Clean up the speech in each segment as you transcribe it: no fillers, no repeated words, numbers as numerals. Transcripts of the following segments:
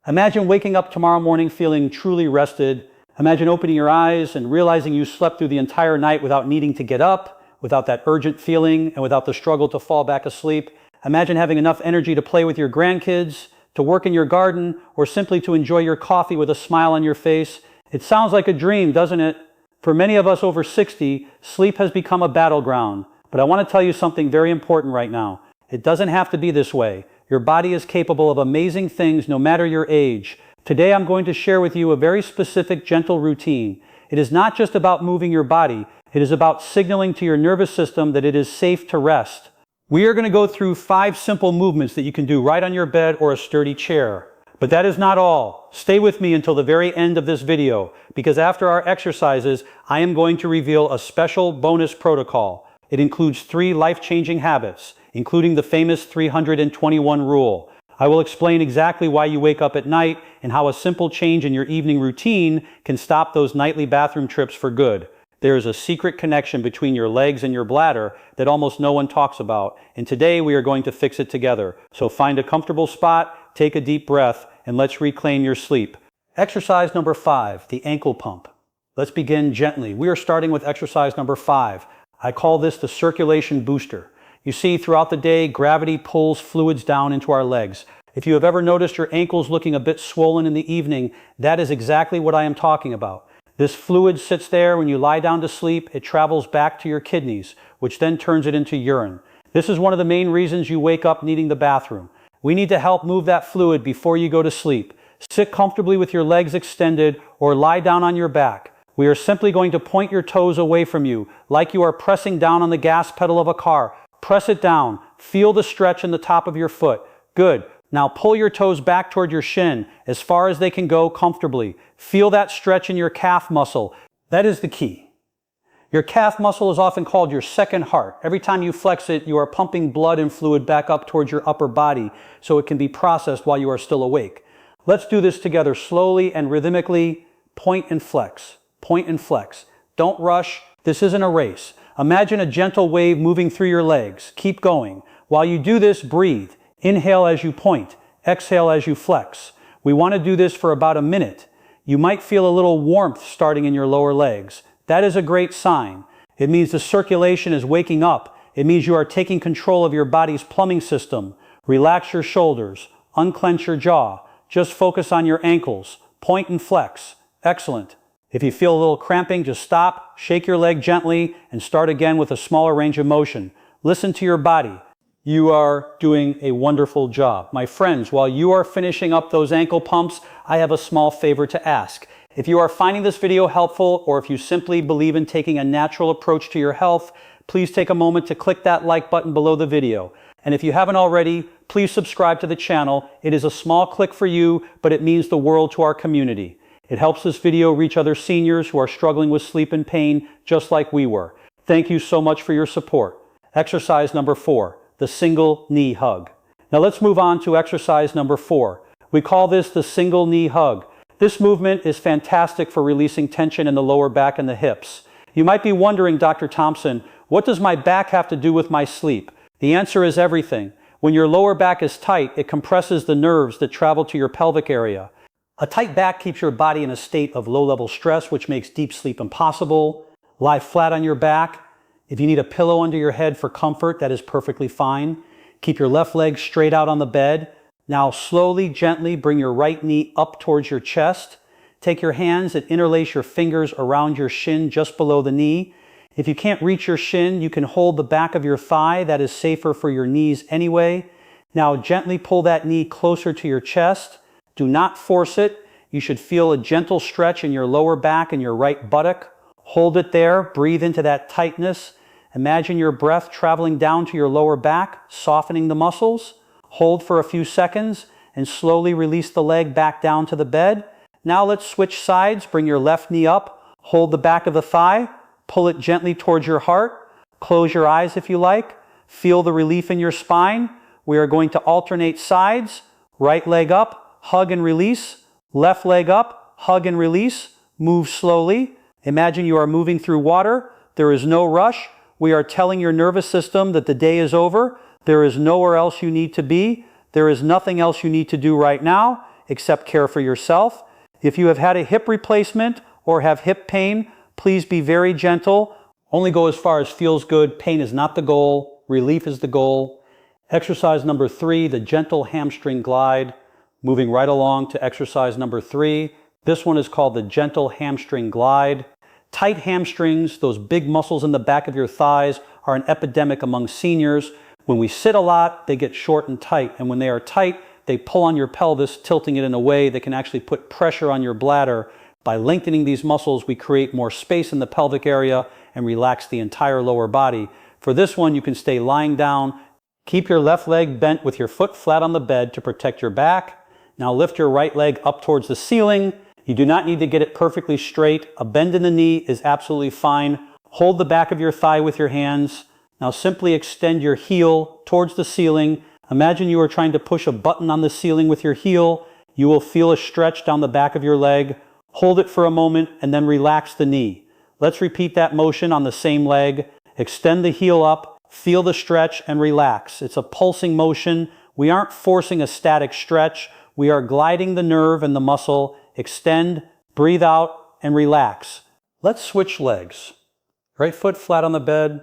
Imagine waking up tomorrow morning feeling truly rested. Imagine opening your eyes and realizing you slept through the entire night without needing to get up, without that urgent feeling, and without the struggle to fall back asleep. Imagine having enough energy to play with your grandkids, to work in your garden, or simply to enjoy your coffee with a smile on your face. It sounds like a dream, doesn't it? For many of us over 60, sleep has become a battleground. But I want to tell you something very important right now. It doesn't have to be this way. Your body is capable of amazing things no matter your age. Today I'm going to share with you a very specific, gentle routine. It is not just about moving your body. It is about signaling to your nervous system that it is safe to rest. We are going to go through 5 simple movements that you can do right on your bed or a sturdy chair. But that is not all. Stay with me until the very end of this video, because after our exercises, I am going to reveal a special bonus protocol. It includes 3 life-changing habits, including the famous 321 rule. I will explain exactly why you wake up at night and how a simple change in your evening routine can stop those nightly bathroom trips for good. There is a secret connection between your legs and your bladder that almost no one talks about, and today we are going to fix it together. So find a comfortable spot, take a deep breath, and let's reclaim your sleep. Exercise number 5, the ankle pump. Let's begin gently. We are starting with exercise number 5. I call this the circulation booster. You see, throughout the day, gravity pulls fluids down into our legs. If you have ever noticed your ankles looking a bit swollen in the evening, that is exactly what I am talking about. This fluid sits there when you lie down to sleep. It travels back to your kidneys, which then turns it into urine. This is one of the main reasons you wake up needing the bathroom. We need to help move that fluid before you go to sleep. Sit comfortably with your legs extended or lie down on your back. We are simply going to point your toes away from you, like you are pressing down on the gas pedal of a car. Press it down. Feel the stretch in the top of your foot. Good. Now pull your toes back toward your shin, as far as they can go comfortably. Feel that stretch in your calf muscle. That is the key. Your calf muscle is often called your second heart. Every time you flex it, you are pumping blood and fluid back up towards your upper body, so it can be processed while you are still awake. Let's do this together slowly and rhythmically. Point and flex. Point and flex. Don't rush. This isn't a race. Imagine a gentle wave moving through your legs. Keep going. While you do this, breathe. Inhale as you point. Exhale as you flex. We want to do this for about a minute. You might feel a little warmth starting in your lower legs. That is a great sign. It means the circulation is waking up. It means you are taking control of your body's plumbing system. Relax your shoulders. Unclench your jaw. Just focus on your ankles. Point and flex. Excellent. If you feel a little cramping, just stop, shake your leg gently, and start again with a smaller range of motion. Listen to your body. You are doing a wonderful job. My friends, while you are finishing up those ankle pumps, I have a small favor to ask. If you are finding this video helpful, or if you simply believe in taking a natural approach to your health, please take a moment to click that like button below the video. And if you haven't already, please subscribe to the channel. It is a small click for you, but it means the world to our community. It helps this video reach other seniors who are struggling with sleep and pain, just like we were. Thank you so much for your support. Exercise number 4, the single knee hug. Now let's move on to exercise number 4. We call this the single knee hug. This movement is fantastic for releasing tension in the lower back and the hips. You might be wondering, Dr. Thompson, what does my back have to do with my sleep? The answer is everything. When your lower back is tight, it compresses the nerves that travel to your pelvic area. A tight back keeps your body in a state of low-level stress, which makes deep sleep impossible. Lie flat on your back. If you need a pillow under your head for comfort, that is perfectly fine. Keep your left leg straight out on the bed. Now slowly, gently bring your right knee up towards your chest. Take your hands and interlace your fingers around your shin just below the knee. If you can't reach your shin, you can hold the back of your thigh. That is safer for your knees anyway. Now gently pull that knee closer to your chest. Do not force it. You should feel a gentle stretch in your lower back and your right buttock. Hold it there. Breathe into that tightness. Imagine your breath traveling down to your lower back, softening the muscles. Hold for a few seconds and slowly release the leg back down to the bed. Now let's switch sides. Bring your left knee up. Hold the back of the thigh. Pull it gently towards your heart. Close your eyes if you like. Feel the relief in your spine. We are going to alternate sides. Right leg up. Hug and release. Left leg up, hug and release. Move slowly. Imagine you are moving through water. There is no rush. We are telling your nervous system that the day is over. There is nowhere else you need to be. There is nothing else you need to do right now. accept care for yourself. If you have had a hip replacement or have hip pain, please be very gentle. Only go as far as feels good. Pain is not the goal. Relief is the goal. Exercise number 3, the gentle hamstring glide. Moving right along to exercise number 3. This one is called the gentle hamstring glide. Tight hamstrings, those big muscles in the back of your thighs, are an epidemic among seniors. When we sit a lot, they get short and tight. And when they are tight, they pull on your pelvis, tilting it in a way that can actually put pressure on your bladder. By lengthening these muscles, we create more space in the pelvic area and relax the entire lower body. For this one, you can stay lying down. Keep your left leg bent with your foot flat on the bed to protect your back. Now lift your right leg up towards the ceiling. You do not need to get it perfectly straight. A bend in the knee is absolutely fine. Hold the back of your thigh with your hands. Now simply extend your heel towards the ceiling. Imagine you are trying to push a button on the ceiling with your heel. You will feel a stretch down the back of your leg. Hold it for a moment and then relax the knee. Let's repeat that motion on the same leg. Extend the heel up, feel the stretch, and relax. It's a pulsing motion. We aren't forcing a static stretch. We are gliding the nerve and the muscle. Extend, breathe out, and relax. Let's switch legs. Right foot flat on the bed.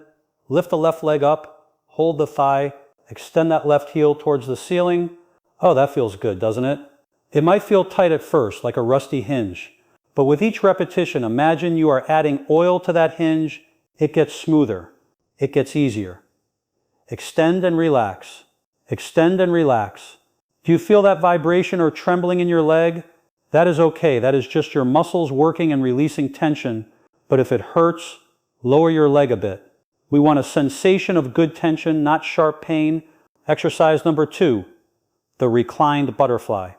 Lift the left leg up. Hold the thigh. Extend that left heel towards the ceiling. Oh, that feels good, doesn't it? It might feel tight at first, like a rusty hinge. But with each repetition, imagine you are adding oil to that hinge. It gets smoother. It gets easier. Extend and relax. Extend and relax. Do you feel that vibration or trembling in your leg? That is okay. That is just your muscles working and releasing tension. But if it hurts, lower your leg a bit. We want a sensation of good tension, not sharp pain. Exercise number 2, the reclined butterfly.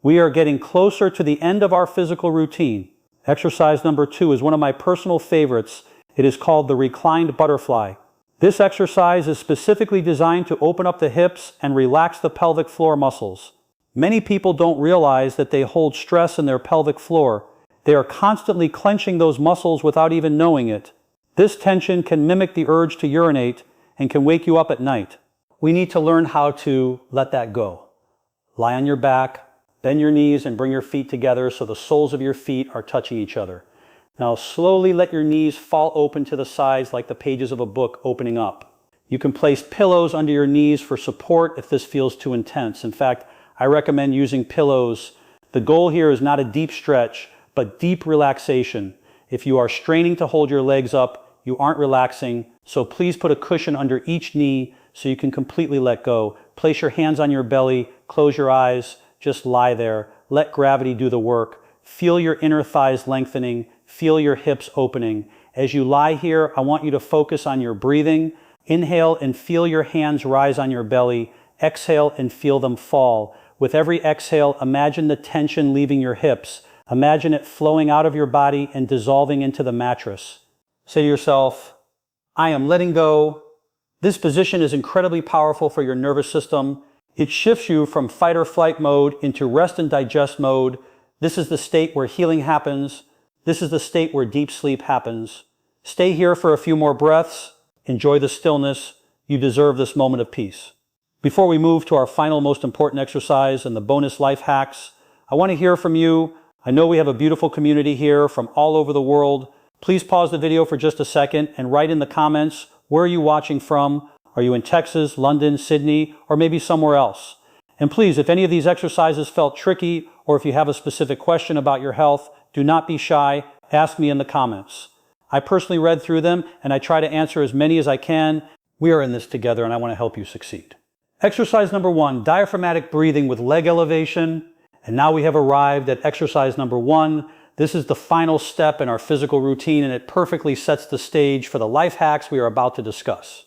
We are getting closer to the end of our physical routine. Exercise number 2 is one of my personal favorites. It is called the reclined butterfly. This exercise is specifically designed to open up the hips and relax the pelvic floor muscles. Many people don't realize that they hold stress in their pelvic floor. They are constantly clenching those muscles without even knowing it. This tension can mimic the urge to urinate and can wake you up at night. We need to learn how to let that go. Lie on your back, bend your knees, and bring your feet together so the soles of your feet are touching each other. Now slowly let your knees fall open to the sides like the pages of a book opening up. You can place pillows under your knees for support if this feels too intense. In fact, I recommend using pillows. The goal here is not a deep stretch, but deep relaxation. If you are straining to hold your legs up, you aren't relaxing, so please put a cushion under each knee so you can completely let go. Place your hands on your belly, close your eyes, just lie there. Let gravity do the work. Feel your inner thighs lengthening. Feel your hips opening. As you lie here, I want you to focus on your breathing. Inhale and feel your hands rise on your belly. Exhale and feel them fall. With every exhale, imagine the tension leaving your hips. Imagine it flowing out of your body and dissolving into the mattress. Say to yourself, I am letting go. This position is incredibly powerful for your nervous system. It shifts you from fight or flight mode into rest and digest mode. This is the state where healing happens. This is the state where deep sleep happens. Stay here for a few more breaths. Enjoy the stillness. You deserve this moment of peace. Before we move to our final most important exercise and the bonus life hacks, I want to hear from you. I know we have a beautiful community here from all over the world. Please pause the video for just a second and write in the comments, where are you watching from? Are you in Texas, London, Sydney, or maybe somewhere else? And please, if any of these exercises felt tricky, or if you have a specific question about your health, do not be shy. Ask me in the comments. I personally read through them and I try to answer as many as I can. We are in this together and I want to help you succeed. Exercise number 1, diaphragmatic breathing with leg elevation. And now we have arrived at exercise number 1. This is the final step in our physical routine and it perfectly sets the stage for the life hacks we are about to discuss.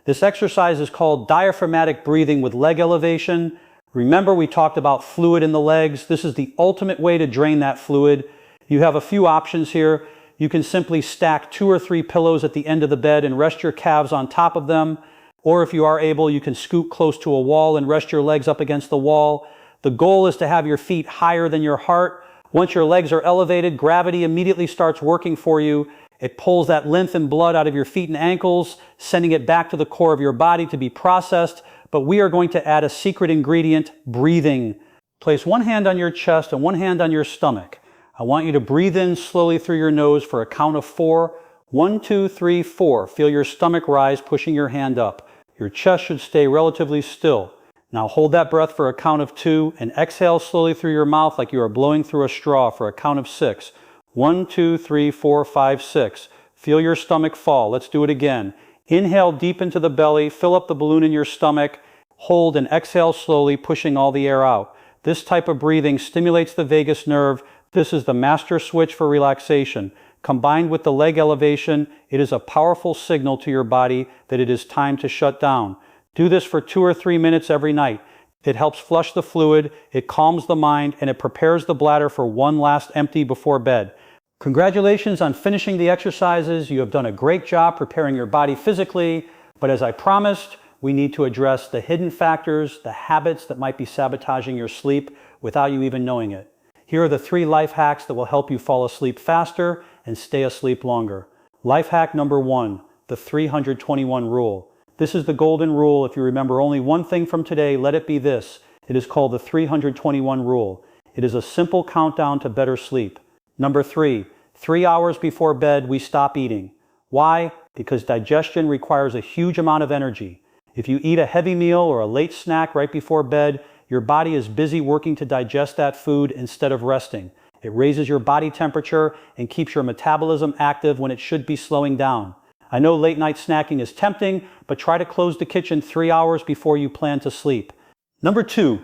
This exercise is called diaphragmatic breathing with leg elevation. Remember, we talked about fluid in the legs. This is the ultimate way to drain that fluid. You have a few options here. You can simply stack 2 or 3 pillows at the end of the bed and rest your calves on top of them. Or if you are able, you can scoot close to a wall and rest your legs up against the wall. The goal is to have your feet higher than your heart. Once your legs are elevated, gravity immediately starts working for you. It pulls that lymph and blood out of your feet and ankles, sending it back to the core of your body to be processed. But we are going to add a secret ingredient, breathing. Place one hand on your chest and one hand on your stomach. I want you to breathe in slowly through your nose for a count of 4. 1, 2, 3, 4. Feel your stomach rise, pushing your hand up. Your chest should stay relatively still. Now hold that breath for a count of 2 and exhale slowly through your mouth like you are blowing through a straw for a count of 6. 1, 2, 3, 4, 5, 6. Feel your stomach fall. Let's do it again. Inhale deep into the belly, fill up the balloon in your stomach, hold and exhale slowly, pushing all the air out. This type of breathing stimulates the vagus nerve. This is the master switch for relaxation. Combined with the leg elevation, it is a powerful signal to your body that it is time to shut down. Do this for 2 or 3 minutes every night. It helps flush the fluid, it calms the mind, and it prepares the bladder for one last empty before bed. Congratulations on finishing the exercises. You have done a great job preparing your body physically, but as I promised, we need to address the hidden factors, the habits that might be sabotaging your sleep without you even knowing it. Here are the 3 life hacks that will help you fall asleep faster and stay asleep longer. Life hack number 1, the 321 rule. This is the golden rule. If you remember only one thing from today, let it be this. It is called the 321 rule. It is a simple countdown to better sleep. Number 3, 3 hours before bed, we stop eating. Why? Because digestion requires a huge amount of energy. If you eat a heavy meal or a late snack right before bed, your body is busy working to digest that food instead of resting. It raises your body temperature and keeps your metabolism active when it should be slowing down. I know late night snacking is tempting, but try to close the kitchen 3 hours before you plan to sleep. Number 2,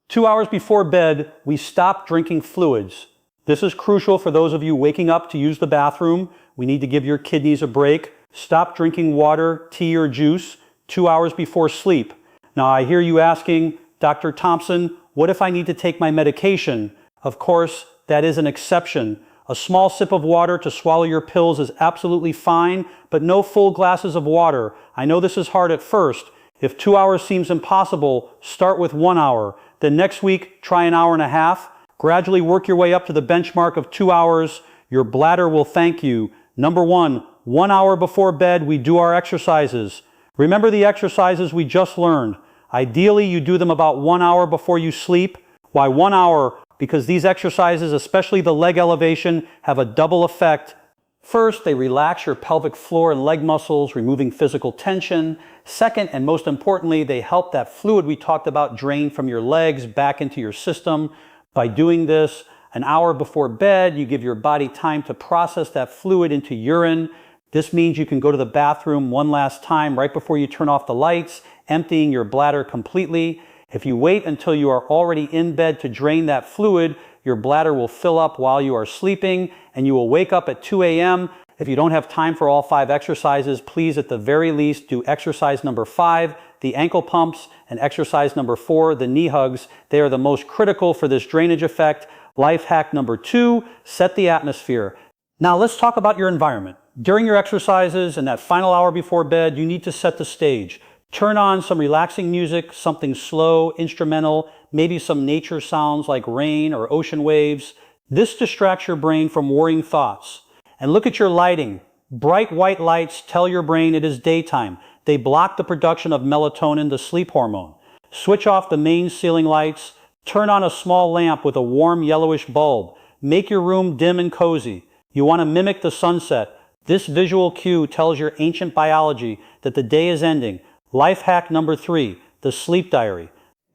2 hours before bed, we stop drinking fluids. This is crucial for those of you waking up to use the bathroom. We need to give your kidneys a break. Stop drinking water, tea, or juice 2 hours before sleep. Now I hear you asking, Dr. Thompson, what if I need to take my medication? Of course, that is an exception. A small sip of water to swallow your pills is absolutely fine, but no full glasses of water. I know this is hard at first. If 2 hours seems impossible, start with 1 hour. Then next week, try an hour and a half. Gradually work your way up to the benchmark of 2 hours. Your bladder will thank you. Number 1, 1 hour before bed, we do our exercises. Remember the exercises we just learned. Ideally, you do them about 1 hour before you sleep. Why 1 hour? Because these exercises, especially the leg elevation, have a double effect. First, they relax your pelvic floor and leg muscles, removing physical tension. Second, and most importantly, they help that fluid we talked about drain from your legs back into your system. By doing this, an hour before bed, you give your body time to process that fluid into urine. This means you can go to the bathroom one last time right before you turn off the lights, emptying your bladder completely. If you wait until you are already in bed to drain that fluid, your bladder will fill up while you are sleeping and you will wake up at 2 a.m. If you don't have time for all 5 exercises, please at the very least do exercise number 5, the ankle pumps, and exercise number 4, the knee hugs. They are the most critical for this drainage effect. Life hack number 2, set the atmosphere. Now let's talk about your environment. During your exercises and that final hour before bed, you need to set the stage. Turn on some relaxing music, something slow, instrumental, maybe some nature sounds like rain or ocean waves. This distracts your brain from worrying thoughts. And look at your lighting. Bright white lights tell your brain it is daytime. They block the production of melatonin, the sleep hormone. Switch off the main ceiling lights. Turn on a small lamp with a warm yellowish bulb. Make your room dim and cozy. You want to mimic the sunset. This visual cue tells your ancient biology that the day is ending. Life hack number 3, the sleep diary.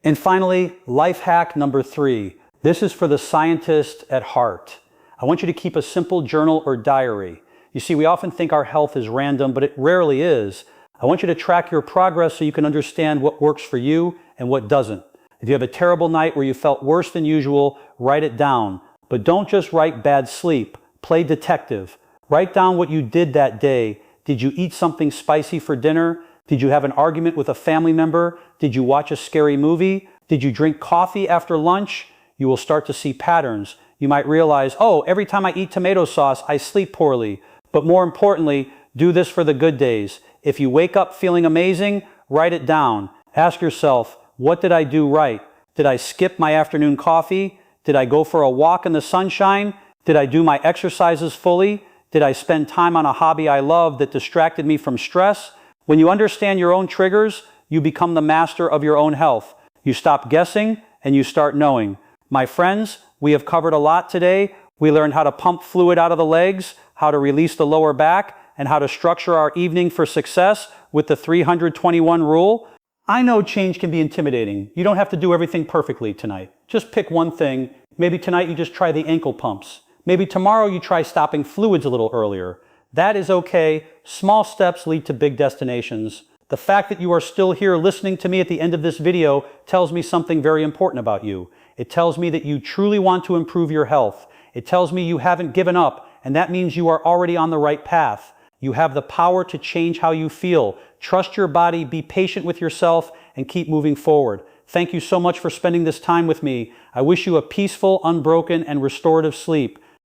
And finally, life hack number 3. This is for the scientist at heart. I want you to keep a simple journal or diary. You see, we often think our health is random, but it rarely is. I want you to track your progress so you can understand what works for you and what doesn't. If you have a terrible night where you felt worse than usual, write it down. But don't just write bad sleep. Play detective. Write down what you did that day. Did you eat something spicy for dinner? Did you have an argument with a family member? Did you watch a scary movie? Did you drink coffee after lunch? You will start to see patterns. You might realize, oh, every time I eat tomato sauce, I sleep poorly. But more importantly, do this for the good days. If you wake up feeling amazing, write it down. Ask yourself, what did I do right? Did I skip my afternoon coffee? Did I go for a walk in the sunshine? Did I do my exercises fully? Did I spend time on a hobby I love that distracted me from stress? When you understand your own triggers, you become the master of your own health. You stop guessing and you start knowing. My friends, we have covered a lot today. We learned how to pump fluid out of the legs, how to release the lower back, and how to structure our evening for success with the 321 rule. I know change can be intimidating. You don't have to do everything perfectly tonight. Just pick one thing. Maybe tonight you just try the ankle pumps. Maybe tomorrow you try stopping fluids a little earlier. That is okay. Small steps lead to big destinations. The fact that you are still here listening to me at the end of this video tells me something very important about you. It tells me that you truly want to improve your health. It tells me you haven't given up, and that means you are already on the right path. You have the power to change how you feel. Trust your body, be patient with yourself, and keep moving forward. Thank you so much for spending this time with me. I wish you a peaceful, unbroken, and restorative sleep.